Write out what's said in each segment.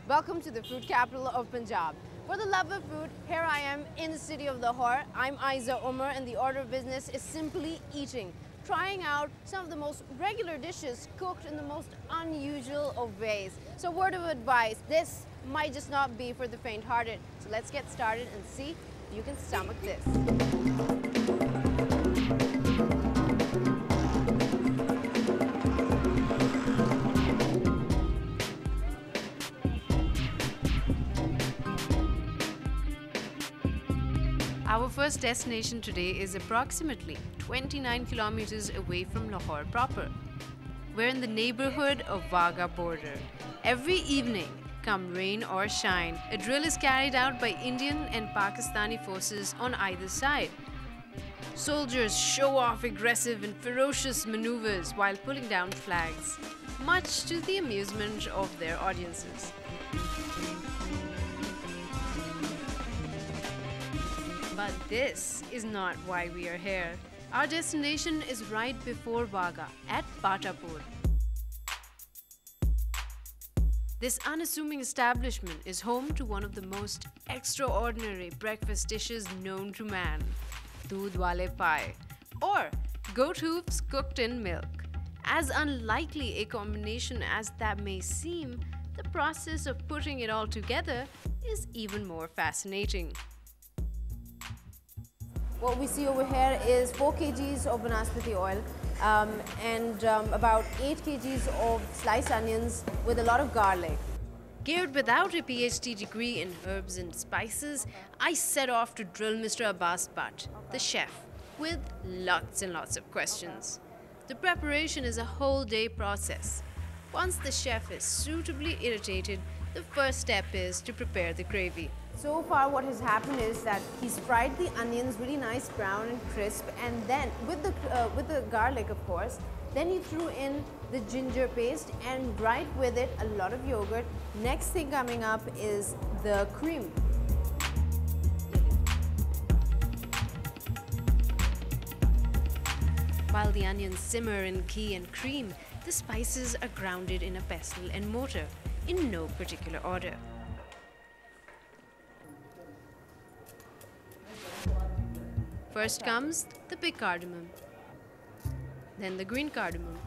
Welcome to the fruit capital of Punjab. For the love of food, here I am in the city of Lahore. I'm Aiza Umar and the order of business is simply eating, trying out some of the most regular dishes cooked in the most unusual of ways. So word of advice, this might just not be for the faint-hearted. So let's get started and see if you can stomach this. Our first destination today is approximately 29 kilometers away from Lahore proper. We're in the neighborhood of Wagah border. Every evening, come rain or shine, a drill is carried out by Indian and Pakistani forces on either side. Soldiers show off aggressive and ferocious maneuvers while pulling down flags, much to the amusement of their audiences. But this is not why we are here. Our destination is right before Wagah at Patapur. This unassuming establishment is home to one of the most extraordinary breakfast dishes known to man, doodh wale pie, or goat hooves cooked in milk. As unlikely a combination as that may seem, the process of putting it all together is even more fascinating. What we see over here is 4 kgs of banaspati oil and about 8 kgs of sliced onions with a lot of garlic. Geared without a PhD degree in herbs and spices, I set off to drill Mr. Abbas Bhatt, the chef, with lots and lots of questions. The preparation is a whole day process. Once the chef is suitably irritated, the first step is to prepare the gravy. So far what has happened is that he's fried the onions really nice brown and crisp, and then with the garlic of course, then he threw in the ginger paste and right with it a lot of yogurt. Next thing coming up is the cream. While the onions simmer in ghee and cream, the spices are grounded in a pestle and mortar in no particular order. First comes the big cardamom, then the green cardamom.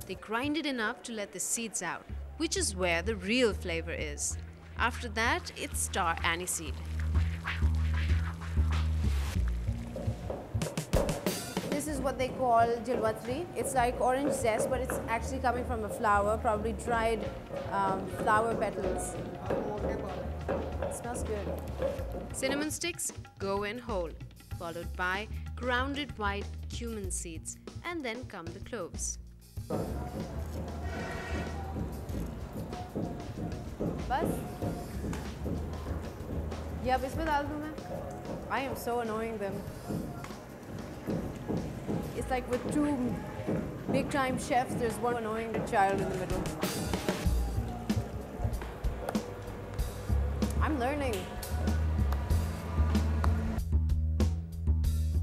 They grind it enough to let the seeds out, which is where the real flavor is. After that, it's star aniseed. This is what they call jilwatri. It's like orange zest, but it's actually coming from a flower, probably dried flower petals. It smells good. Cinnamon sticks go in whole, followed by grounded white cumin seeds, and then come the cloves. Bas? Yeah, इसमें डाल दूँ मैं? I am so annoying them. It's like with 2 big-time chefs, there's one annoying child in the middle. I'm learning.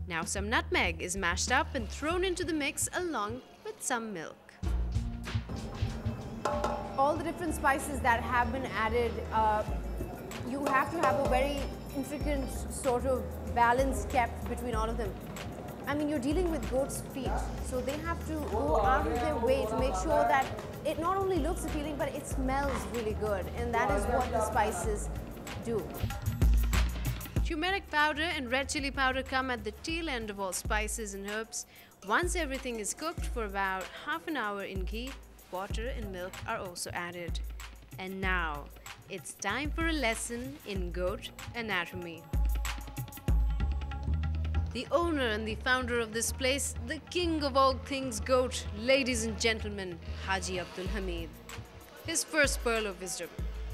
Now some nutmeg is mashed up and thrown into the mix along with some milk. All the different spices that have been added, you have to have a very intricate sort of balance kept between all of them. I mean, you're dealing with goat's feet, so they have to go out of their way to make sure that it not only looks appealing, but it smells really good, and that is what the spices do. Turmeric powder and red chili powder come at the tail end of all spices and herbs. Once everything is cooked for about half an hour in ghee, water and milk are also added. And now, it's time for a lesson in goat anatomy. The owner and the founder of this place, the king of all things goat, ladies and gentlemen, Haji Abdul Hamid. His first pearl of wisdom,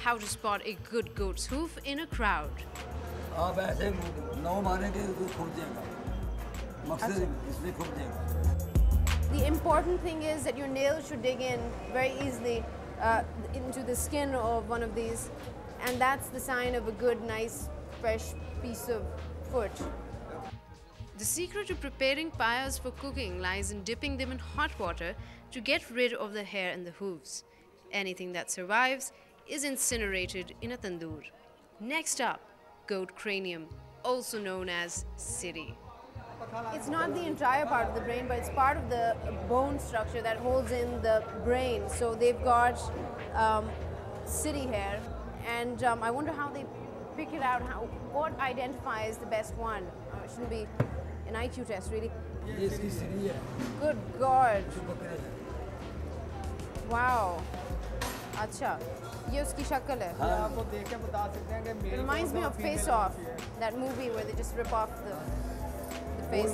how to spot a good goat's hoof in a crowd. The important thing is that your nails should dig in very easily into the skin of one of these, and that's the sign of a good, nice, fresh piece of foot. The secret to preparing payas for cooking lies in dipping them in hot water to get rid of the hair and the hooves. Anything that survives is incinerated in a tandoor. Next up, goat cranium, also known as siri. It's not the entire part of the brain, but it's part of the bone structure that holds in the brain. So they've got siri here, and I wonder how they pick it out, what identifies the best one. It shouldn't be an IQ test, really. Good God. Wow. Acha. ये उसकी शक्ल है. It reminds me of Face Off, that movie where they just rip off the face.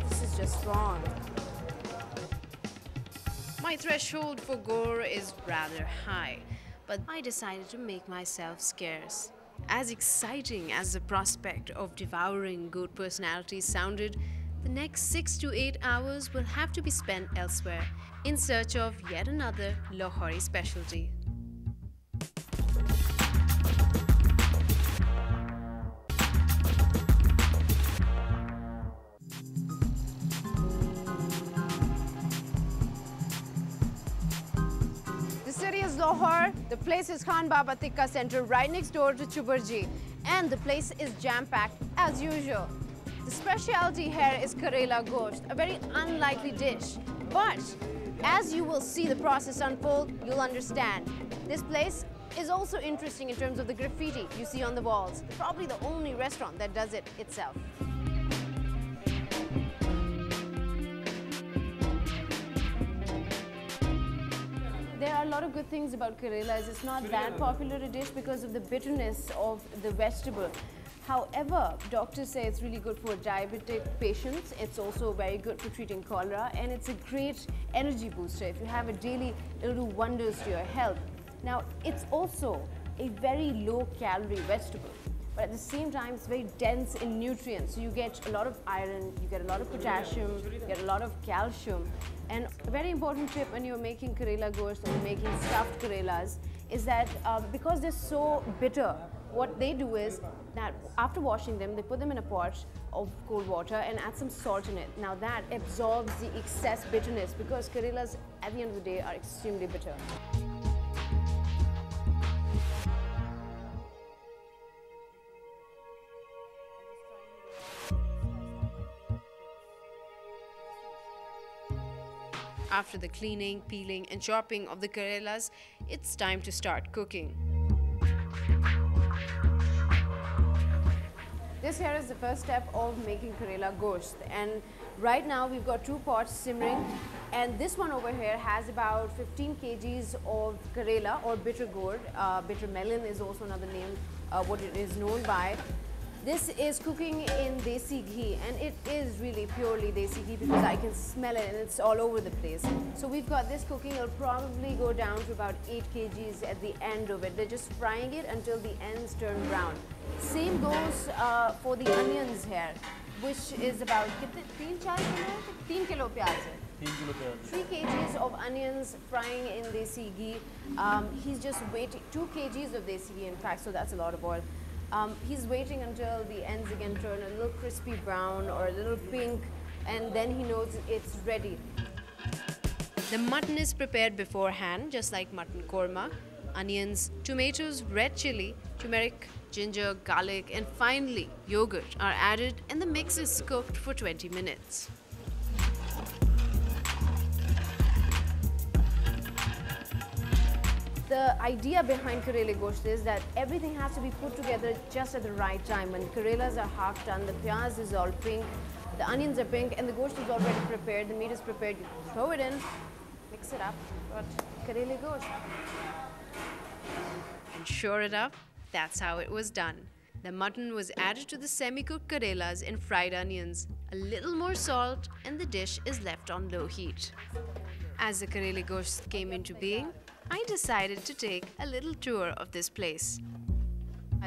This is just wrong. My threshold for gore is rather high, but I decided to make myself scarce. As exciting as the prospect of devouring goat personalities sounded, the next 6 to 8 hours will have to be spent elsewhere in search of yet another Lahori specialty. The city is Lahore, the place is Khan Baba Tikka Center right next door to Chubarji, and the place is jam-packed as usual. The specialty here is Karela Gosht, a very unlikely dish. But as you will see the process unfold, you'll understand. This place is also interesting in terms of the graffiti you see on the walls. Probably the only restaurant that does it itself. There are a lot of good things about Karelas. It's not that popular a dish because of the bitterness of the vegetable. However, doctors say it's really good for diabetic patients. It's also very good for treating cholera, and it's a great energy booster. If you have it daily, it'll do wonders to your health. Now, it's also a very low-calorie vegetable, but at the same time, it's very dense in nutrients. So you get a lot of iron, you get a lot of potassium, you get a lot of calcium. And a very important tip when you're making Karela Gosht or making stuffed Karelas is that because they're so bitter, what they do is that after washing them, they put them in a pot of cold water and add some salt in it. Now that absorbs the excess bitterness because Karelas at the end of the day are extremely bitter. After the cleaning, peeling and chopping of the Karelas, it's time to start cooking. This here is the first step of making Karela Gosht, and right now we've got 2 pots simmering, and this one over here has about 15 kgs of Karela or bitter gourd. Bitter melon is also another name, what it is known by. This is cooking in desi ghee, and it is really purely desi ghee because I can smell it and it's all over the place. So we've got this cooking. It'll probably go down to about 8 kgs at the end of it. They're just frying it until the ends turn brown. Same goes for the onions here, which is about 3 kilo pyaz. 3 kgs of onions frying in desi ghee. He's just waiting, 2 kgs of desi ghee in fact, so that's a lot of oil. He's waiting until the ends again turn a little crispy brown or a little pink, and then he knows it's ready. The mutton is prepared beforehand, just like mutton korma. Onions, tomatoes, red chili, turmeric, ginger, garlic, and finally yogurt are added, and the mix is cooked for 20 minutes. The idea behind Karela Gosht is that everything has to be put together just at the right time. When Karelas are half done, the pyaz is all pink, the onions are pink, and the gosht is already prepared, the meat is prepared. You throw it in, mix it up, got Karela Gosht. And sure enough, that's how it was done. The mutton was added to the semi-cooked Karelas and fried onions, a little more salt, and the dish is left on low heat. As the Karela Gosht came into being, I decided to take a little tour of this place.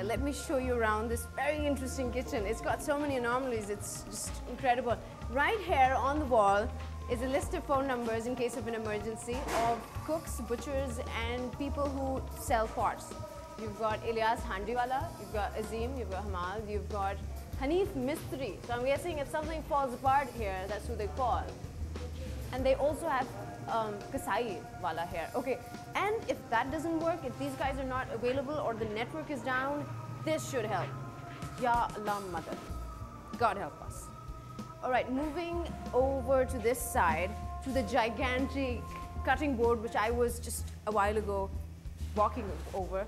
Let me show you around this very interesting kitchen. It's got so many anomalies, it's just incredible. Right here on the wall is a list of phone numbers in case of an emergency of cooks, butchers, and people who sell parts. You've got Ilyas Handiwala, you've got Azim, you've got Hamal, you've got Hanif Mistri. So I'm guessing if something falls apart here, that's who they call. And they also have kasai wala here. Okay, and if that doesn't work, if these guys are not available or the network is down, this should help. Ya Allah Mother. God help us. All right, moving over to this side, to the gigantic cutting board, which I was just a while ago walking over.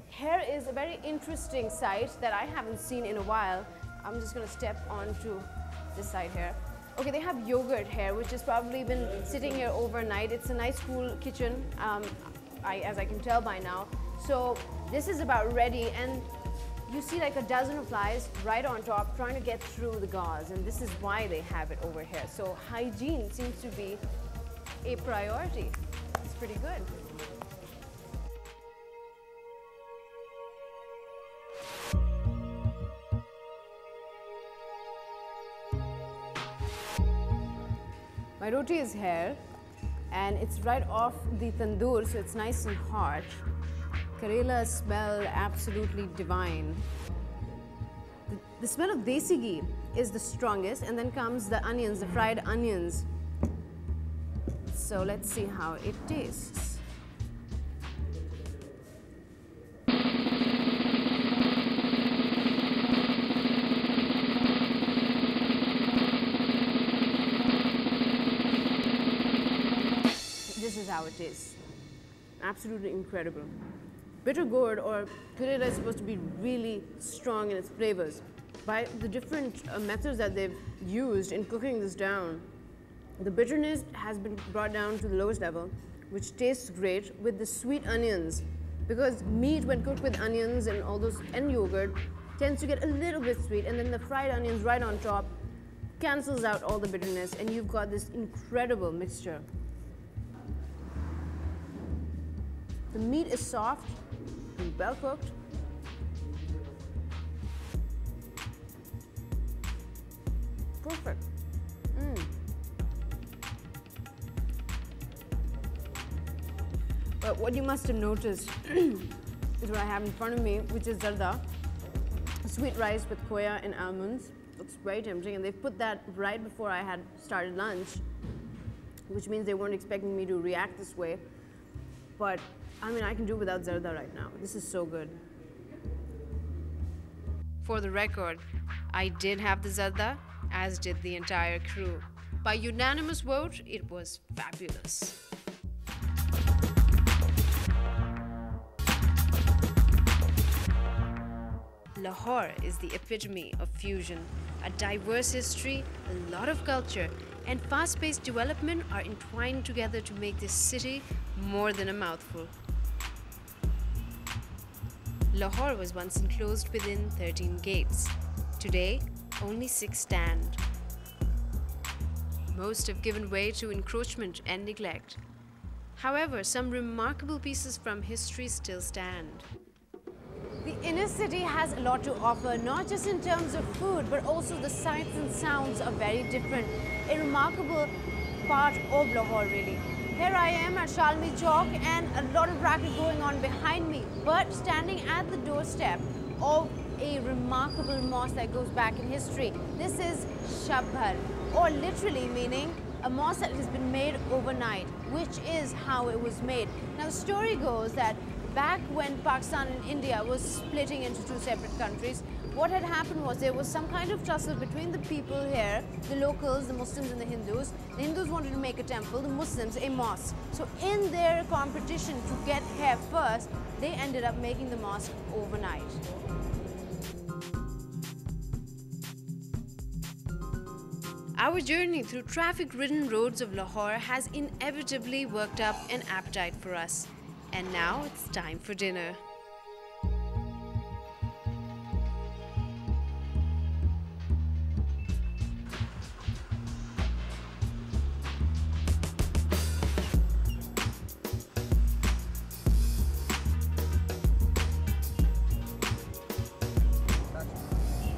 Here is a very interesting site that I haven't seen in a while. I'm just going to step onto this side here. Okay, they have yogurt here, which has probably been sitting here overnight. It's a nice cool kitchen, as I can tell by now. So this is about ready, and you see like a dozen of flies right on top trying to get through the gauze, and this is why they have it over here. So hygiene seems to be a priority. It's pretty good. My roti is here, and it's right off the tandoor, so it's nice and hot. Karelas smell absolutely divine. The smell of desi ghee is the strongest, and then comes the onions, the fried onions. So let's see how it tastes. This is how it is. Absolutely incredible. Bitter gourd or karela is supposed to be really strong in its flavors. By the different methods that they've used in cooking this down, the bitterness has been brought down to the lowest level, which tastes great with the sweet onions. Because meat, when cooked with onions and all those, and yogurt, tends to get a little bit sweet, and then the fried onions right on top cancels out all the bitterness, and you've got this incredible mixture. The meat is soft and well cooked. Perfect. But what you must have noticed is what I have in front of me, which is zarda, sweet rice with koya and almonds. Looks very tempting, and they've put that right before I had started lunch, which means they weren't expecting me to react this way. But I mean, I can do without zarda right now. This is so good. For the record, I did have the zarda, as did the entire crew. By unanimous vote, it was fabulous. Lahore is the epitome of fusion. A diverse history, a lot of culture, and fast-paced development are entwined together to make this city more than a mouthful. Lahore was once enclosed within 13 gates. Today, only 6 stand. Most have given way to encroachment and neglect. However, some remarkable pieces from history still stand. The inner city has a lot to offer, not just in terms of food, but also the sights and sounds are very different. A remarkable part of Lahore, really. Here I am at Shalmi Chowk, and a lot of racket going on behind me, but standing at the doorstep of a remarkable mosque that goes back in history. This is Shabhar, or literally meaning a mosque that has been made overnight, which is how it was made. Now the story goes that back when Pakistan and India was splitting into 2 separate countries, what had happened was there was some kind of tussle between the people here, the locals, the Muslims and the Hindus. The Hindus wanted to make a temple, the Muslims a mosque. So in their competition to get here first, they ended up making the mosque overnight. Our journey through traffic-ridden roads of Lahore has inevitably worked up an appetite for us. And now it's time for dinner.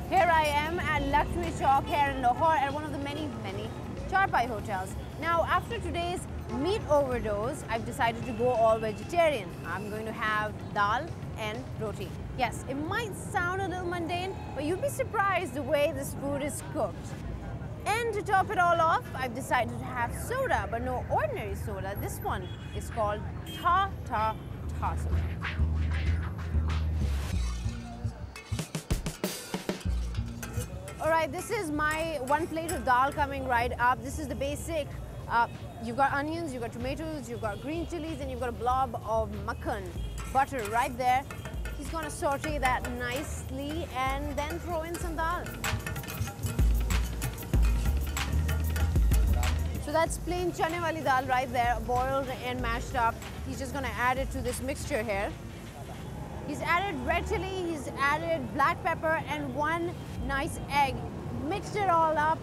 Here I am at Lakshmi Chowk here in Lahore at one of the many Charpai hotels. Now after today's meat overdose, I've decided to go all vegetarian. I'm going to have dal and roti. Yes, it might sound a little mundane, but you'd be surprised the way this food is cooked. And to top it all off, I've decided to have soda, but no ordinary soda. This one is called Ta soda. Alright, this is my one plate of dal coming right up. This is the basic. You've got onions, you've got tomatoes, you've got green chilies, and you've got a blob of makhan, butter right there. He's going to saute that nicely and then throw in some dal. So that's plain chane wali dal right there, boiled and mashed up. He's just going to add it to this mixture here. He's added red chili, he's added black pepper, and one nice egg. Mixed it all up,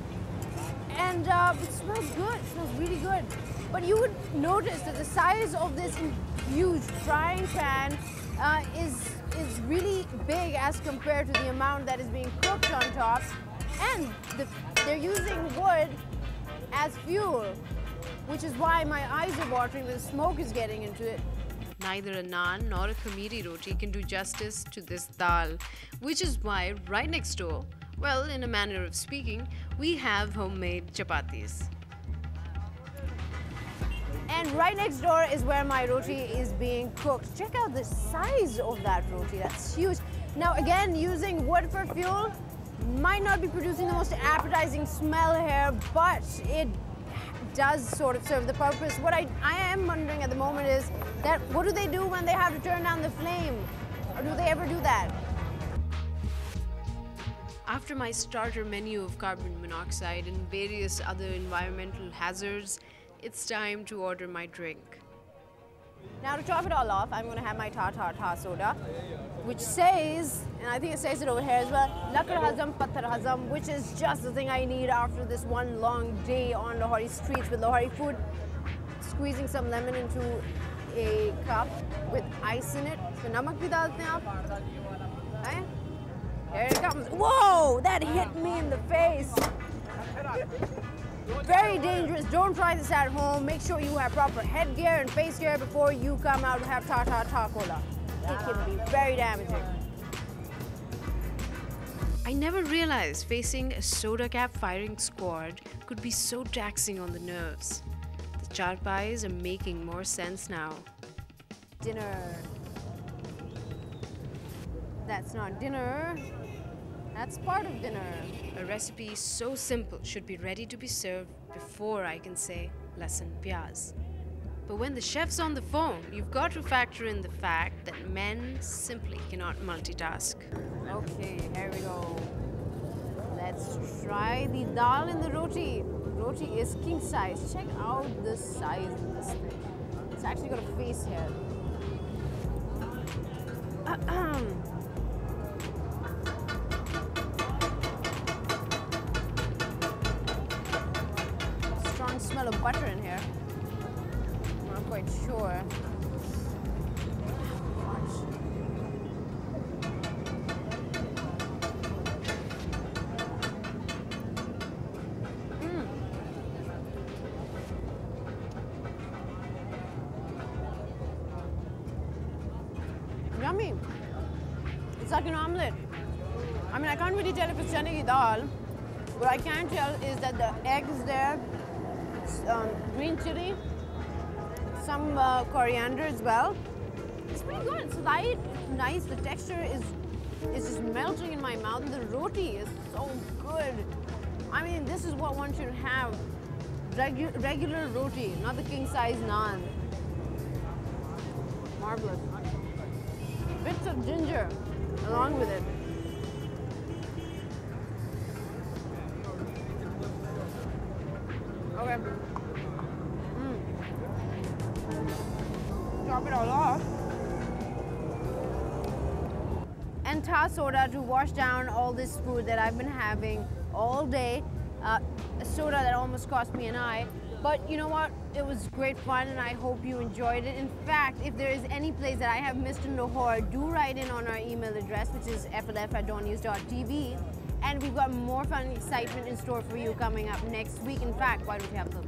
and it smells good. It smells really good. But you would notice that the size of this huge frying pan is really big as compared to the amount that is being cooked on top. And they're using wood as fuel, which is why my eyes are watering. The smoke is getting into it. Neither a naan nor a khamiri roti can do justice to this dal, which is why right next door, well, in a manner of speaking, we have homemade chapatis. And right next door is where my roti is being cooked. Check out the size of that roti, that's huge. Now again, using wood for fuel might not be producing the most appetizing smell here, but it does sort of serve the purpose. What I am wondering at the moment is that what do they do when they have to turn down the flame? Or do they ever do that? After my starter menu of carbon monoxide and various other environmental hazards, it's time to order my drink. Now to top it all off, I'm going to have my Ta soda, which says, and I think it says it over here as well, Lakar Hazam, Patthar Hazam, which is just the thing I need after this one long day on Lahori streets with Lahori food. Squeezing some lemon into a cup with ice in it. So namak bhi dalte hain aap. Right? Here it comes. Whoa! That hit me in the face. Very dangerous. Don't try this at home. Make sure you have proper headgear and face gear before you come out to have Ta cola. It can be very damaging. I never realized facing a soda cap firing squad could be so taxing on the nerves. The charpais are making more sense now. Dinner. That's not dinner. That's part of dinner. A recipe so simple should be ready to be served before I can say lasan pyaz. But when the chef's on the phone, you've got to factor in the fact that men simply cannot multitask. Okay, here we go. Let's try the dal and the roti. Roti is king size. Check out the size of this thing. It's actually got a face here. Strong smell of butter in here. I'm not quite sure. Yummy. It's like an omelette. I mean, I can't really tell if it's chane ki dal. What I can tell is that the egg is there, green chili, some coriander as well. It's pretty good. It's light, it's nice. The texture is just melting in my mouth. The roti is so good. I mean, this is what one should have. Regular roti, not the king size naan. Marvelous. Bits of ginger along with it. Okay. Top it all off. And Ta soda to wash down all this food that I've been having all day. A soda that almost cost me an eye. But you know what? It was great fun and I hope you enjoyed it. In fact, if there is any place that I have missed in Lahore, do write in on our email address, which is flf@dawnnews.tv. And we've got more fun and excitement in store for you coming up next week. In fact, why don't we have them?